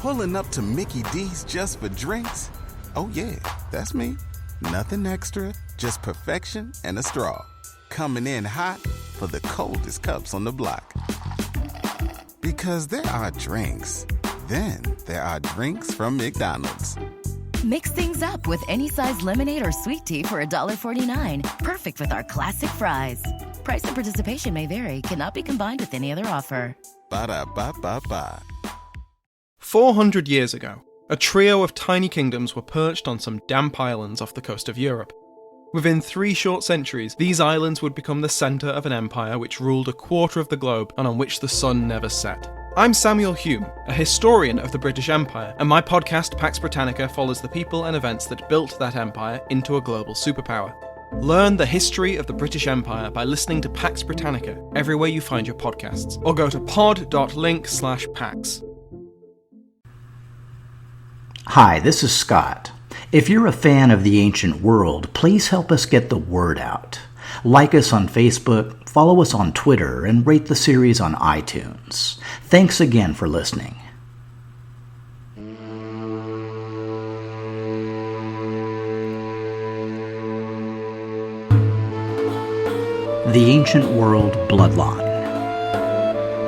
Pulling up to Mickey D's just for drinks? Oh yeah, that's me. Nothing extra, just perfection and a straw. Coming in hot for the coldest cups on the block. Because there are drinks. Then there are drinks from McDonald's. Mix things up with any size lemonade or sweet tea for $1.49. Perfect with our classic fries. Price and participation may vary. Cannot be combined with any other offer. Ba-da-ba-ba-ba. 400 years ago, a trio of tiny kingdoms were perched on some damp islands off the coast of Europe. Within 3 short centuries, these islands would become the centre of an empire which ruled a quarter of the globe and on which the sun never set. I'm Samuel Hume, a historian of the British Empire, and my podcast Pax Britannica follows the people and events that built that empire into a global superpower. Learn the history of the British Empire by listening to Pax Britannica everywhere you find your podcasts, or go to pod.link/pax. Hi, this is Scott. If you're a fan of the ancient world, please help us get the word out. Like us on Facebook, follow us on Twitter, and rate the series on iTunes. Thanks again for listening. The Ancient World Bloodline.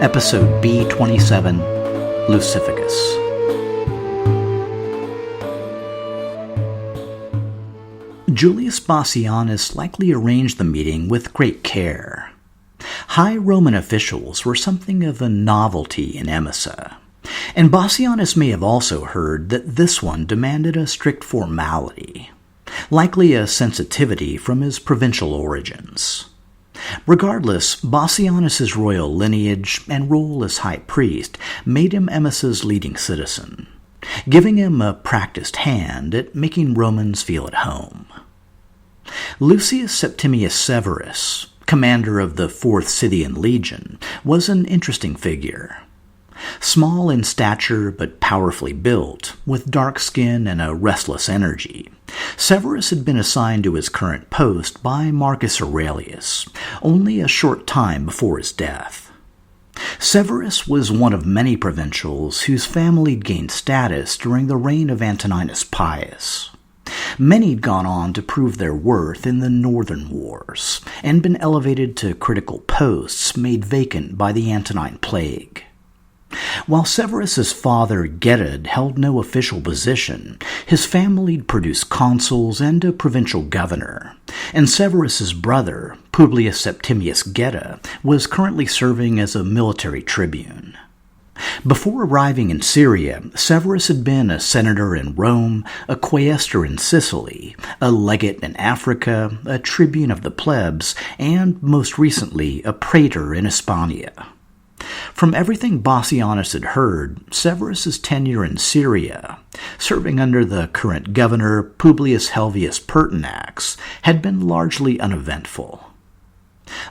Episode B27, Lucifugus. Julius Bassianus likely arranged the meeting with great care. High Roman officials were something of a novelty in Emesa, and Bassianus may have also heard that this one demanded a strict formality, likely a sensitivity from his provincial origins. Regardless, Bassianus's royal lineage and role as High Priest made him Emesa's leading citizen, giving him a practiced hand at making Romans feel at home. Lucius Septimius Severus, commander of the 4th Scythian Legion, was an interesting figure. Small in stature but powerfully built, with dark skin and a restless energy, Severus had been assigned to his current post by Marcus Aurelius, only a short time before his death. Severus was one of many provincials whose family gained status during the reign of Antoninus Pius. Many had gone on to prove their worth in the Northern Wars, and been elevated to critical posts made vacant by the Antonine Plague. While Severus's father Gedad held no official position, his family produced consuls and a provincial governor, and Severus's brother, Publius Septimius Geta, was currently serving as a military tribune. Before arriving in Syria, Severus had been a senator in Rome, a quaestor in Sicily, a legate in Africa, a tribune of the plebs, and, most recently, a praetor in Hispania. From everything Bassianus had heard, Severus's tenure in Syria, serving under the current governor Publius Helvius Pertinax, had been largely uneventful.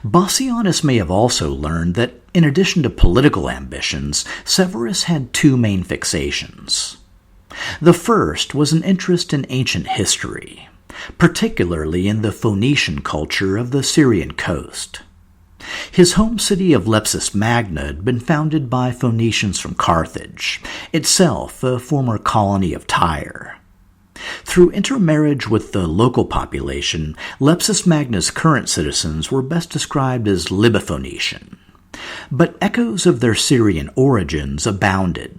Bassianus may have also learned that, in addition to political ambitions, Severus had 2 main fixations. The first was an interest in ancient history, particularly in the Phoenician culture of the Syrian coast. His home city of Lepsis Magna had been founded by Phoenicians from Carthage, itself a former colony of Tyre. Through intermarriage with the local population, Lepsis Magna's current citizens were best described as Libophonician. But echoes of their Syrian origins abounded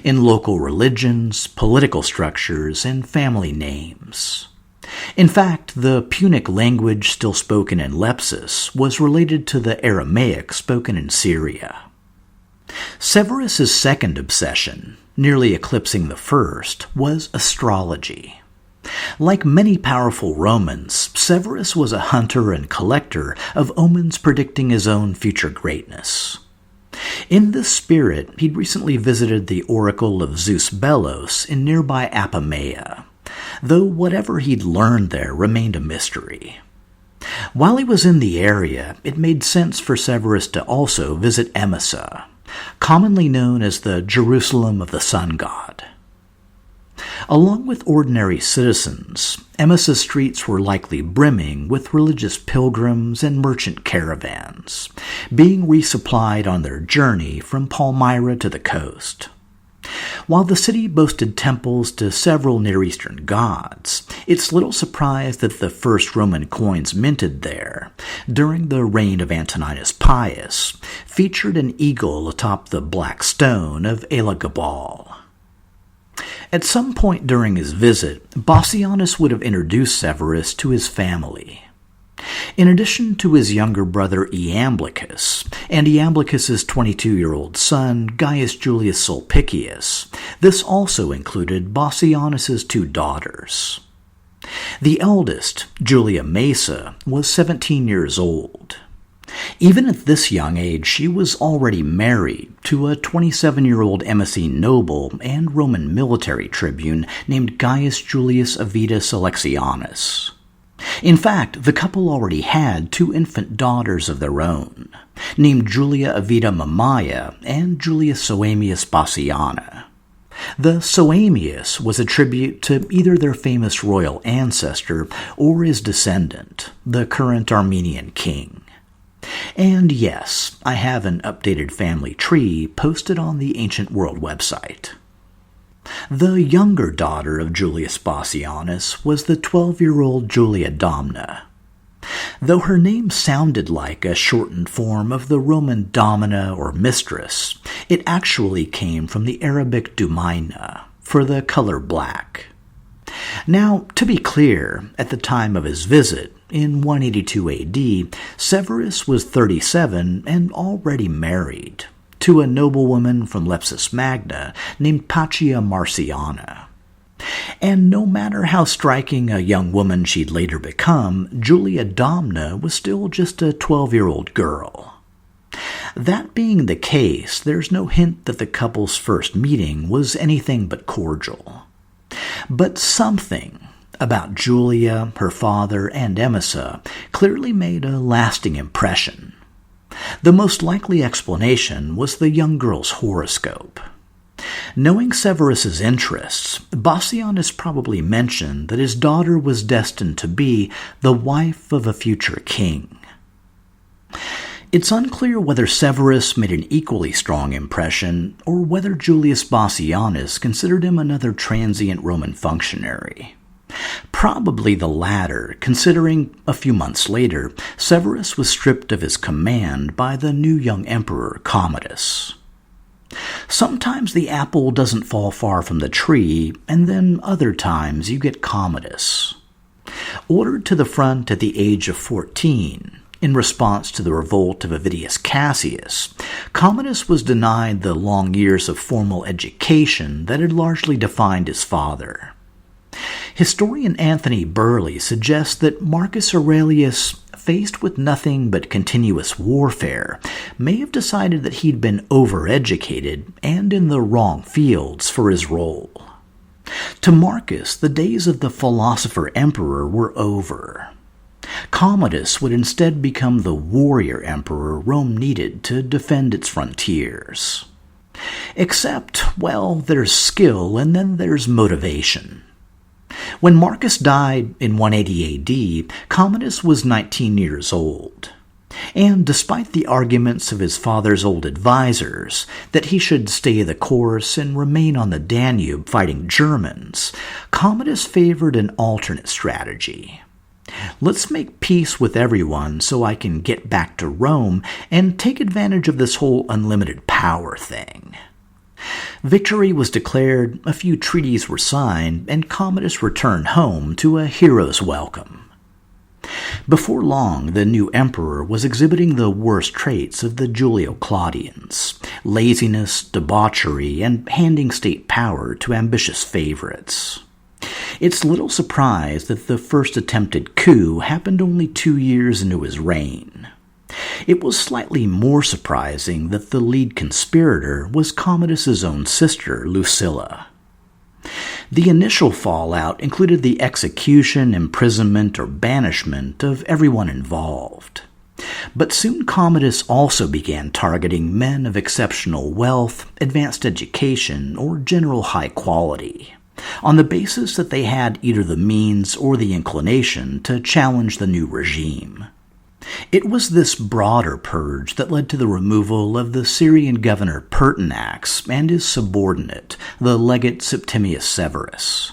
in local religions, political structures, and family names. In fact, the Punic language still spoken in Lepsis was related to the Aramaic spoken in Syria. Severus's second obsession, nearly eclipsing the first, was astrology. Like many powerful Romans, Severus was a hunter and collector of omens predicting his own future greatness. In this spirit, he'd recently visited the oracle of Zeus Bellos in nearby Apamea, though whatever he'd learned there remained a mystery. While he was in the area, it made sense for Severus to also visit Emesa, commonly known as the Jerusalem of the sun god. Along with ordinary citizens, Emesa's streets were likely brimming with religious pilgrims and merchant caravans, being resupplied on their journey from Palmyra to the coast. While the city boasted temples to several Near Eastern gods, it's little surprise that the first Roman coins minted there, during the reign of Antoninus Pius, featured an eagle atop the black stone of Elagabal. At some point during his visit, Bassianus would have introduced Severus to his family. In addition to his younger brother Iamblichus, and Iamblichus's 22-year-old son Gaius Julius Sulpicius, this also included Bassianus's 2 daughters. The eldest, Julia Maesa, was 17 years old. Even at this young age, she was already married to a 27-year-old Emesene noble and Roman military tribune named Gaius Julius Avitus Alexianus. In fact, the couple already had 2 infant daughters of their own, named Julia Avita Mamaia and Julia Soamius Bassiana. The Soamius was a tribute to either their famous royal ancestor or his descendant, the current Armenian king. And yes, I have an updated family tree posted on the Ancient World website. The younger daughter of Julius Bassianus was the 12-year-old Julia Domna. Though her name sounded like a shortened form of the Roman domina or mistress, it actually came from the Arabic dumaina, for the color black. Now, to be clear, at the time of his visit, in 182 AD, Severus was 37 and already married to a noblewoman from Lepsis Magna named Pacia Marciana. And no matter how striking a young woman she'd later become, Julia Domna was still just a 12-year-old girl. That being the case, there's no hint that the couple's first meeting was anything but cordial. But something about Julia, her father, and Emesa clearly made a lasting impression. The most likely explanation was the young girl's horoscope. Knowing Severus's interests, Bassianus probably mentioned that his daughter was destined to be the wife of a future king. It's unclear whether Severus made an equally strong impression or whether Julius Bassianus considered him another transient Roman functionary. Probably the latter, considering a few months later, Severus was stripped of his command by the new young emperor Commodus. Sometimes the apple doesn't fall far from the tree, and then other times you get Commodus. Ordered to the front at the age of 14, in response to the revolt of Avidius Cassius, Commodus was denied the long years of formal education that had largely defined his father. Historian Anthony Burley suggests that Marcus Aurelius, faced with nothing but continuous warfare, may have decided that he'd been overeducated and in the wrong fields for his role. To Marcus, the days of the philosopher-emperor were over. Commodus would instead become the warrior emperor Rome needed to defend its frontiers. Except, well, there's skill and then there's motivation. When Marcus died in 180 AD, Commodus was 19 years old. And despite the arguments of his father's old advisors that he should stay the course and remain on the Danube fighting Germans, Commodus favored an alternate strategy. Let's make peace with everyone so I can get back to Rome and take advantage of this whole unlimited power thing. Victory was declared, a few treaties were signed, and Commodus returned home to a hero's welcome. Before long, the new emperor was exhibiting the worst traits of the Julio-Claudians: laziness, debauchery, and handing state power to ambitious favorites. It's little surprise that the first attempted coup happened only 2 years into his reign. It was slightly more surprising that the lead conspirator was Commodus's own sister, Lucilla. The initial fallout included the execution, imprisonment, or banishment of everyone involved. But soon Commodus also began targeting men of exceptional wealth, advanced education, or general high quality, on the basis that they had either the means or the inclination to challenge the new regime. It was this broader purge that led to the removal of the Syrian governor Pertinax and his subordinate, the legate Septimius Severus.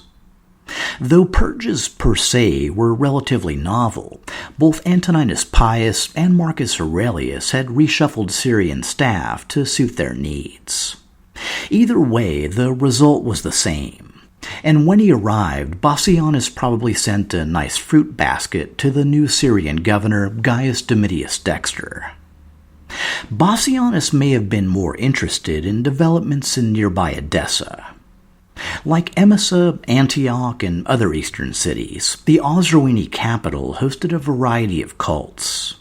Though purges per se were relatively novel, both Antoninus Pius and Marcus Aurelius had reshuffled Syrian staff to suit their needs. Either way, the result was the same, and when he arrived, Bassianus probably sent a nice fruit basket to the new Syrian governor Gaius Domitius Dexter. Bassianus may have been more interested in developments in nearby Edessa. Like Emesa, Antioch, and other eastern cities, the Osrhoene capital hosted a variety of cults.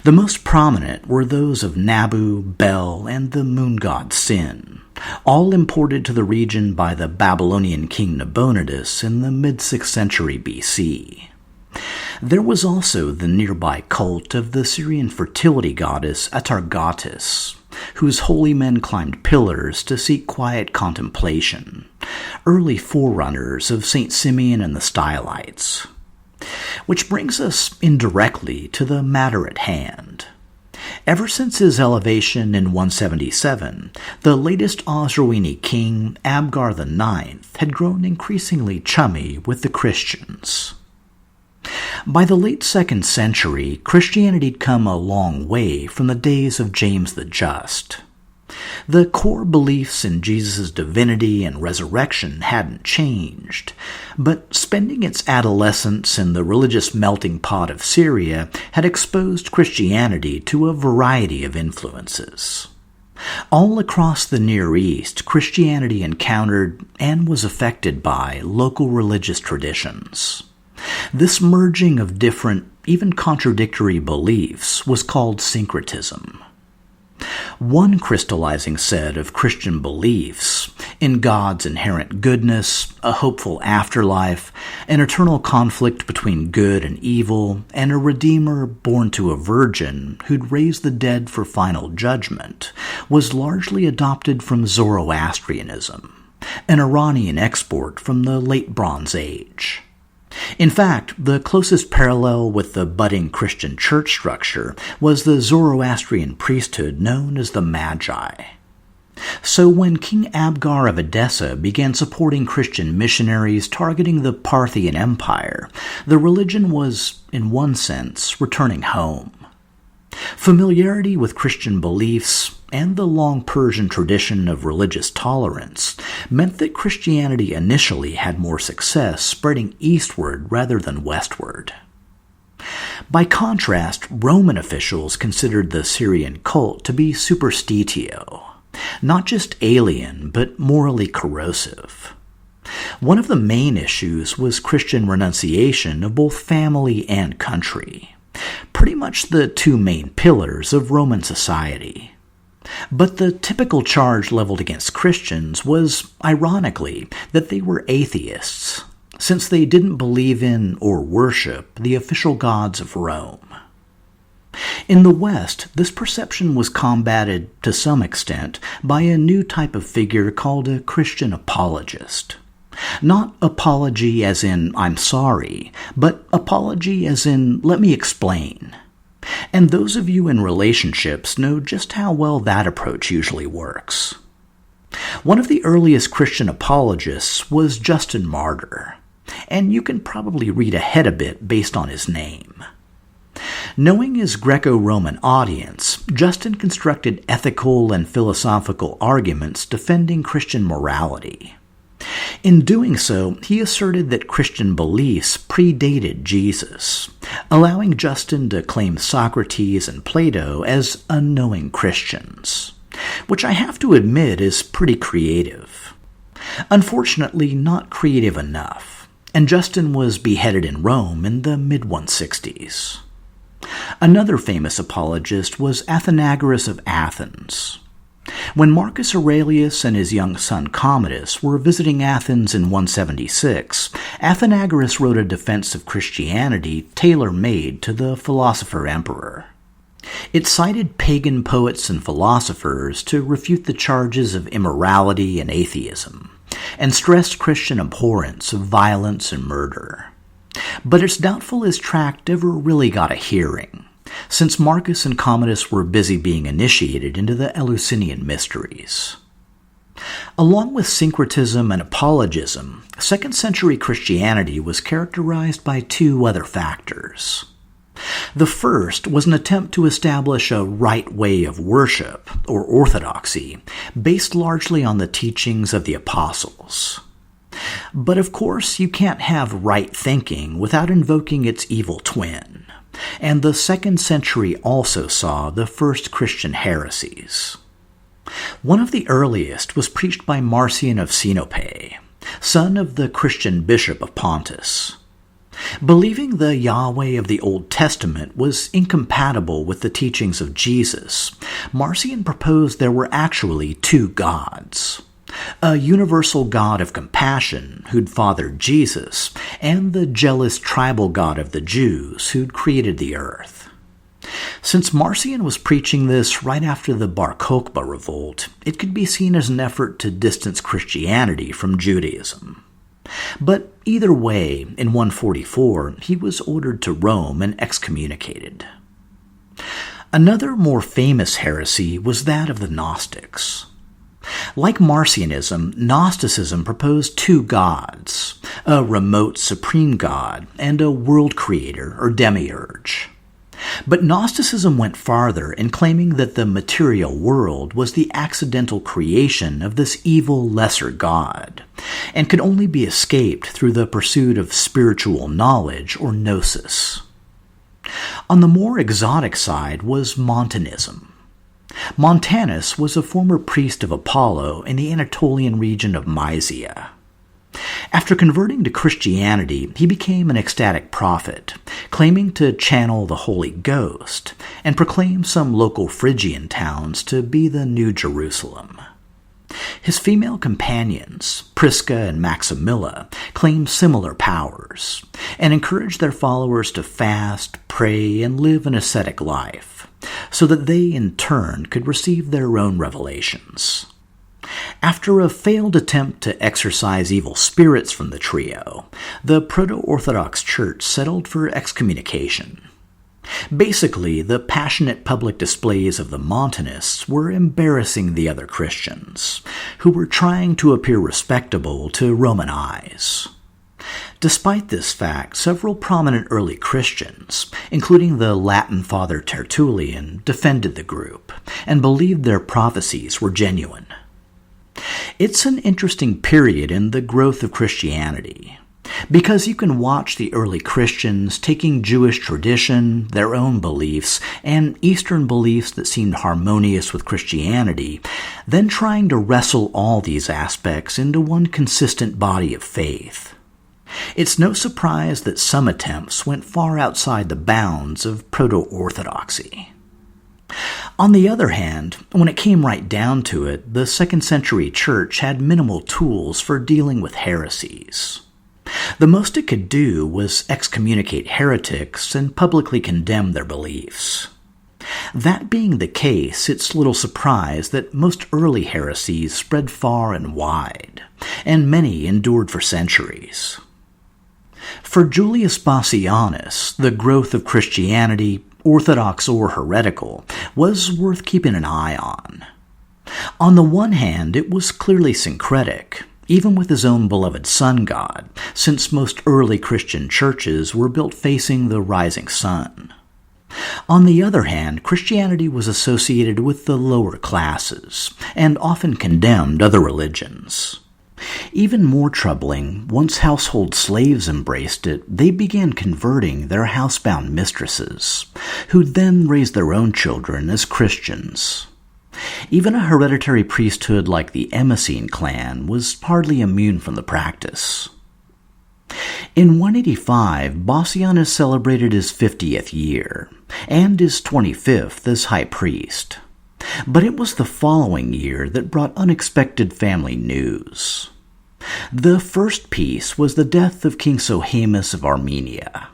The most prominent were those of Nabu, Bel, and the moon god Sin, all imported to the region by the Babylonian king Nabonidus in the mid-6th century BC. There was also the nearby cult of the Syrian fertility goddess Atargatis, whose holy men climbed pillars to seek quiet contemplation, early forerunners of St. Simeon and the Stylites. Which brings us indirectly to the matter at hand. Ever since his elevation in 177, the latest Osrhoene king, Abgar IX, had grown increasingly chummy with the Christians. By the late 2nd century, Christianity had come a long way from the days of James the Just. The core beliefs in Jesus' divinity and resurrection hadn't changed, but spending its adolescence in the religious melting pot of Syria had exposed Christianity to a variety of influences. All across the Near East, Christianity encountered and was affected by local religious traditions. This merging of different, even contradictory beliefs was called syncretism. One crystallizing set of Christian beliefs in God's inherent goodness, a hopeful afterlife, an eternal conflict between good and evil, and a Redeemer born to a virgin who'd raise the dead for final judgment was largely adopted from Zoroastrianism, an Iranian export from the late Bronze Age. In fact, the closest parallel with the budding Christian church structure was the Zoroastrian priesthood known as the Magi. So when King Abgar of Edessa began supporting Christian missionaries targeting the Parthian Empire, the religion was, in one sense, returning home. Familiarity with Christian beliefs and the long Persian tradition of religious tolerance meant that Christianity initially had more success spreading eastward rather than westward. By contrast, Roman officials considered the Syrian cult to be superstitio, not just alien, but morally corrosive. One of the main issues was Christian renunciation of both family and country, pretty much the two main pillars of Roman society. But the typical charge leveled against Christians was, ironically, that they were atheists, since they didn't believe in or worship the official gods of Rome. In the West, this perception was combated, to some extent, by a new type of figure called a Christian apologist. Not apology as in, I'm sorry, but apology as in, let me explain. And those of you in relationships know just how well that approach usually works. One of the earliest Christian apologists was Justin Martyr, and you can probably read ahead a bit based on his name. Knowing his Greco-Roman audience, Justin constructed ethical and philosophical arguments defending Christian morality. In doing so, he asserted that Christian beliefs predated Jesus, allowing Justin to claim Socrates and Plato as unknowing Christians, which I have to admit is pretty creative. Unfortunately, not creative enough, and Justin was beheaded in Rome in the mid-160s. Another famous apologist was Athenagoras of Athens. When Marcus Aurelius and his young son Commodus were visiting Athens in 176, Athenagoras wrote a defense of Christianity tailor-made to the philosopher-emperor. It cited pagan poets and philosophers to refute the charges of immorality and atheism, and stressed Christian abhorrence of violence and murder. But it's doubtful his tract ever really got a hearing, since Marcus and Commodus were busy being initiated into the Eleusinian mysteries. Along with syncretism and apologism, 2nd century Christianity was characterized by two other factors. The first was an attempt to establish a right way of worship, or orthodoxy, based largely on the teachings of the apostles. But of course, you can't have right thinking without invoking its evil twin, and the 2nd century also saw the first Christian heresies. One of the earliest was preached by Marcion of Sinope, son of the Christian bishop of Pontus. Believing the Yahweh of the Old Testament was incompatible with the teachings of Jesus, Marcion proposed there were actually two gods: a universal God of compassion who'd fathered Jesus, and the jealous tribal God of the Jews who'd created the earth. Since Marcion was preaching this right after the Bar Kokhba revolt, it could be seen as an effort to distance Christianity from Judaism. But either way, in 144, he was ordered to Rome and excommunicated. Another more famous heresy was that of the Gnostics. Like Marcionism, Gnosticism proposed two gods, a remote supreme god and a world creator or demiurge. But Gnosticism went farther in claiming that the material world was the accidental creation of this evil lesser god, and could only be escaped through the pursuit of spiritual knowledge or gnosis. On the more exotic side was Montanism. Montanus was a former priest of Apollo in the Anatolian region of Mysia. After converting to Christianity, he became an ecstatic prophet, claiming to channel the Holy Ghost, and proclaim some local Phrygian towns to be the New Jerusalem. His female companions, Prisca and Maximilla, claimed similar powers, and encouraged their followers to fast, pray, and live an ascetic life, so that they in turn could receive their own revelations. After a failed attempt to exorcise evil spirits from the trio, the Proto-Orthodox Church settled for excommunication. Basically, the passionate public displays of the Montanists were embarrassing the other Christians, who were trying to appear respectable to Roman eyes. Despite this fact, several prominent early Christians, including the Latin father Tertullian, defended the group and believed their prophecies were genuine. It's an interesting period in the growth of Christianity, because you can watch the early Christians taking Jewish tradition, their own beliefs, and Eastern beliefs that seemed harmonious with Christianity, then trying to wrestle all these aspects into one consistent body of faith. It's no surprise that some attempts went far outside the bounds of proto-orthodoxy. On the other hand, when it came right down to it, the 2nd century church had minimal tools for dealing with heresies. The most it could do was excommunicate heretics and publicly condemn their beliefs. That being the case, it's little surprise that most early heresies spread far and wide, and many endured for centuries. For Julius Bassianus, the growth of Christianity, orthodox or heretical, was worth keeping an eye on. On the one hand, it was clearly syncretic, even with his own beloved sun god, since most early Christian churches were built facing the rising sun. On the other hand, Christianity was associated with the lower classes, and often condemned other religions. Even more troubling, once household slaves embraced it, they began converting their housebound mistresses, who'd then raise their own children as Christians. Even a hereditary priesthood like the Emesene clan was hardly immune from the practice. In 185, Bassianus celebrated his 50th year, and his 25th as High Priest. But it was the following year that brought unexpected family news. The first piece was the death of King Sohaemus of Armenia.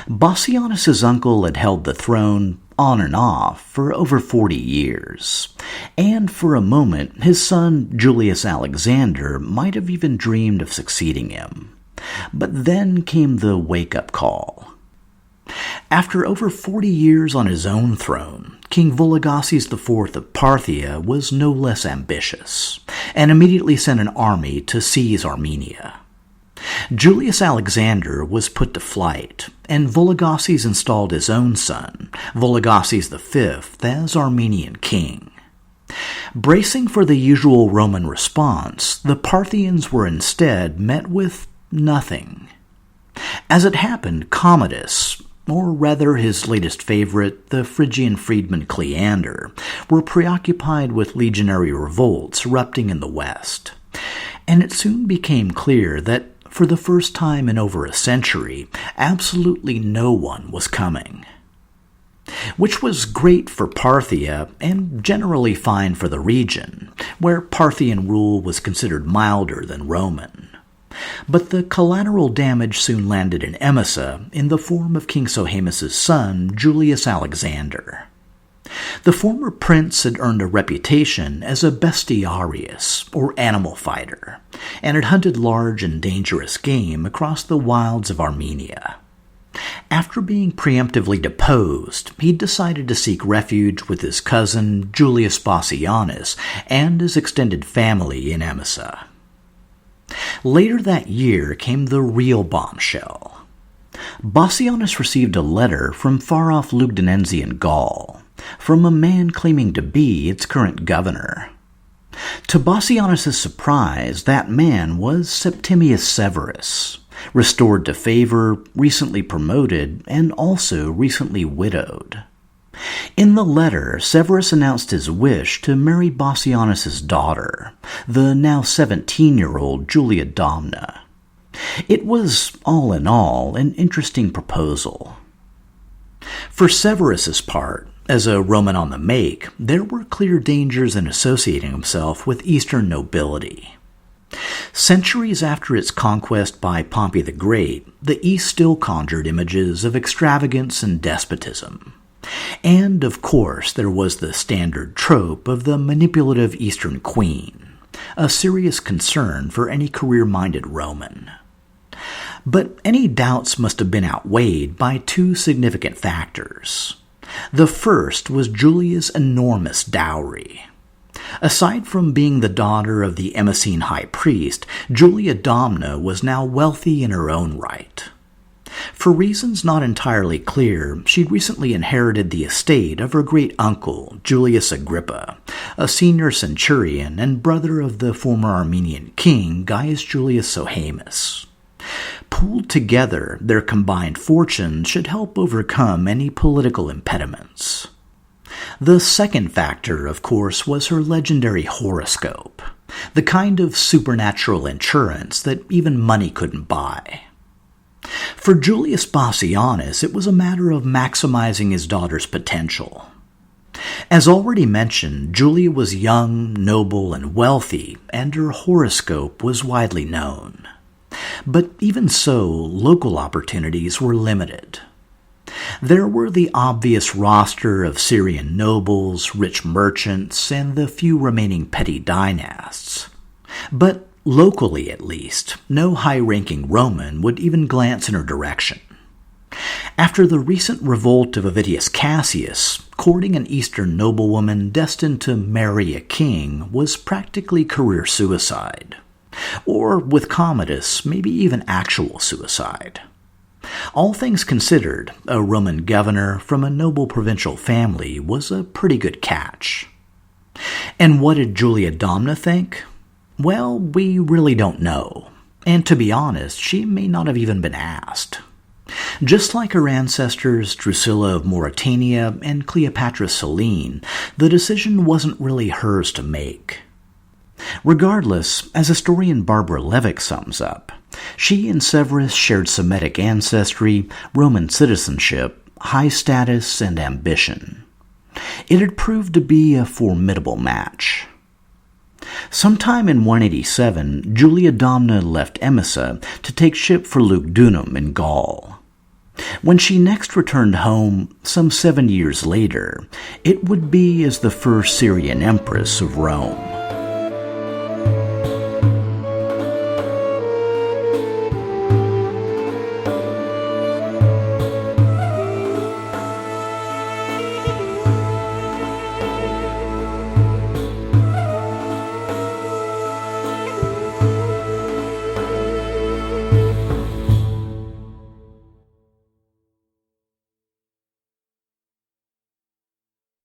Bassianus' uncle had held the throne, on and off, for over 40 years, and for a moment his son Julius Alexander might have even dreamed of succeeding him. But then came the wake-up call. After over 40 years on his own throne, King Vologases IV of Parthia was no less ambitious, and immediately sent an army to seize Armenia. Julius Alexander was put to flight, and Vologases installed his own son, Vologases V, as Armenian king. Bracing for the usual Roman response, the Parthians were instead met with nothing. As it happened, Commodus, or rather his latest favorite, the Phrygian freedman Cleander, were preoccupied with legionary revolts erupting in the west, and it soon became clear that for the first time in over a century, absolutely no one was coming. Which was great for Parthia and generally fine for the region, where Parthian rule was considered milder than Roman. But the collateral damage soon landed in Emesa in the form of King Sohaemus' son, Julius Alexander. The former prince had earned a reputation as a bestiarius, or animal fighter, and had hunted large and dangerous game across the wilds of Armenia. After being preemptively deposed, he decided to seek refuge with his cousin Julius Bassianus and his extended family in Emesa. Later that year came the real bombshell. Bassianus received a letter from far-off Lugdunensian Gaul, from a man claiming to be its current governor. To Bassianus' surprise, that man was Septimius Severus, restored to favor, recently promoted, and also recently widowed. In the letter, Severus announced his wish to marry Bassianus' daughter, the now 17-year-old Julia Domna. It was, all in all, an interesting proposal. For Severus's part, as a Roman on the make, there were clear dangers in associating himself with Eastern nobility. Centuries after its conquest by Pompey the Great, the East still conjured images of extravagance and despotism. And, of course, there was the standard trope of the manipulative Eastern queen, a serious concern for any career-minded Roman. But any doubts must have been outweighed by two significant factors. The first was Julia's enormous dowry. Aside from being the daughter of the Emesene High Priest, Julia Domna was now wealthy in her own right. For reasons not entirely clear, she'd recently inherited the estate of her great-uncle, Julius Agrippa, a senior centurion and brother of the former Armenian king, Gaius Julius Sohaemus. Pooled together, their combined fortunes should help overcome any political impediments. The second factor, of course, was her legendary horoscope, the kind of supernatural insurance that even money couldn't buy. For Julius Bassianus, it was a matter of maximizing his daughter's potential. As already mentioned, Julia was young, noble, and wealthy, and her horoscope was widely known. But even so, local opportunities were limited. There were the obvious roster of Syrian nobles, rich merchants, and the few remaining petty dynasts. But locally, at least, no high-ranking Roman would even glance in her direction. After the recent revolt of Avidius Cassius, courting an Eastern noblewoman destined to marry a king was practically career suicide. Or, with Commodus, maybe even actual suicide. All things considered, a Roman governor from a noble provincial family was a pretty good catch. And what did Julia Domna think? Well, we really don't know. And to be honest, she may not have even been asked. Just like her ancestors Drusilla of Mauritania and Cleopatra Selene, the decision wasn't really hers to make. Regardless, as historian Barbara Levick sums up, she and Severus shared Semitic ancestry, Roman citizenship, high status, and ambition. It had proved to be a formidable match. Sometime in 187, Julia Domna left Emesa to take ship for Lugdunum in Gaul. When she next returned home, some 7 years later, it would be as the first Syrian empress of Rome.